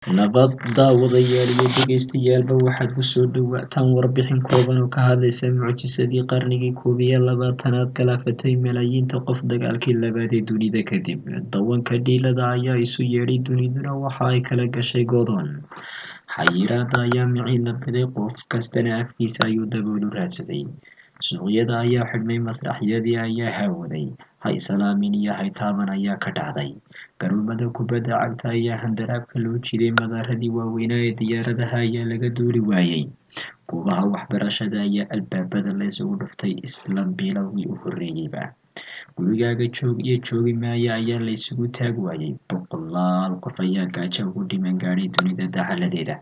Nabad daawadayaal iyo dhagaystayaalba waxaad ku soo dhawaataan warbixin kooban oo ka hadlaysa mucjisadii qarnigii 21aad galaafatay malaayiinta qof dagaalkii labaad ee dunida kadib. Dawanka dhiilada ayaa isu yeedhay, duniduna waxa ay kala gashay go'doon. Xayiraadda ayaa micin la baday, qof kastana afkiisa ayuu daboolu raadsaday. Suuqyada ayaa xidhmay, masraxyadii ayaa haawaday, haysalaamin iyo haytaaban ayaa ka dhacday. Garoomada kubadda cagta ayaa handaraabka loo jiiday, madaaradii waaweynaa ee diyaaradaha ayaa laga duuli waayay. Goobaha waxbarashada ayaa albaabada la isugu dhuftay isla bilowgii u horreeyayba. Gurigaaga joog iyo joogi maaya ayaa la isugu taag waayay. Boqolaal qof ayaa gaajo ugu dhiman gaadhay dunida dacaladeeda.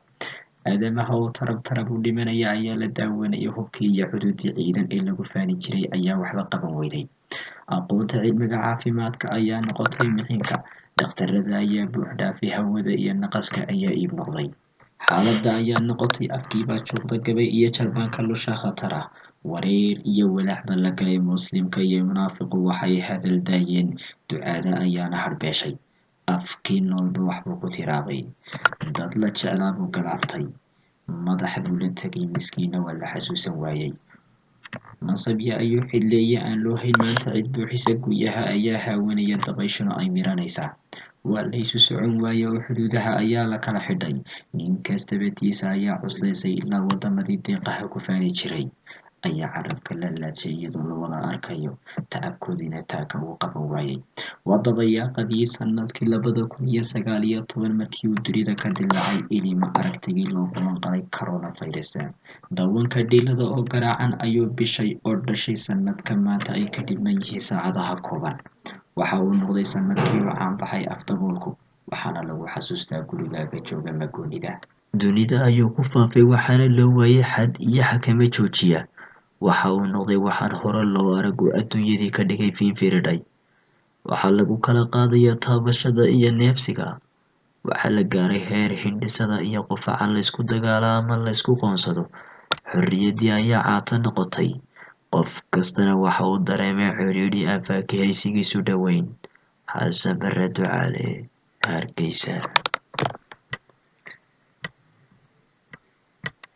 Aadamaha oo tarab u dhimanaya ayaa la daawanayay. Hubkii iyo xuduudii ciidan ee lagu faani jiray ayaa waxba qaban weyday. Aqoonta cilmiga caafimaadka ayaa noqotay mixinka. Dhakhtarada ayaa buux dhaafay, hawada iyo naqaska ayaa iib noqday. Xaaladda ayaa noqotay afkiibaa juuqda gabay iyo jalbaanka lusha khatar ah. Wareer iyo walaac la galay. Muslimka iyo munaafiqu waxay hadal daayeen, ducada ayaana harbeeshay. Afkii noolba waxbuu ku tiraabay. Dad la jeclaa buu galaaftay. Madax buu la tegay, miskiinna waa la xasuusan waayay. Mansabya ayuu xidleeye aan loo hayn, maanta cid buuxisa guryaha ayaa haawanaya, dabayshuna ay miranaysaa. Waa la isu socon waaye oo xuduudaha ayaa la kala xidhay. Nin kastaba tiisa ayaa cuslaysay, ilaa wadamadii deeqaha ku faani jiray ayaa carabka la laadshay iyadoo la wada arkayo. Tacabkoodiina taaka uu qaban waayay. Waa dabayaaqadii sanadkii 2019 markii uu dunida ka dilaacay ilima aragtigii loo kulan qalay coronavirus. Dawanka dhiilada oo garaacan ayuu bishay oo dhashay sanadka maanta ay ka dhiman yihiin saacadaha kooban. Waxa uu noqday sanadkii uu caan baxay afdaboolku, waxaana lagu xasuustaa gurigaaga jooga magoonida. Dunida ayuu ku faafay, waxaana loo waayay xad iyo xakame joojiya. Waxa uu noqday waxaan hore loo arag oo adduunyadii ka dhigay fiinfiridhay. Waxaa lagu kala qaadayaa taabashada iyo neefsiga. Waxaa la gaaray heer hindhisada iyo qufaca laysku dagaalo ama laysku qoonsado. Xorriyaddii ayaa caata noqotay. Qof kastana waxa uu dareemay cidhiidhi aan faakihaysigiisu dhoweyn. Xasan Bare Ducaale, Hargeysa.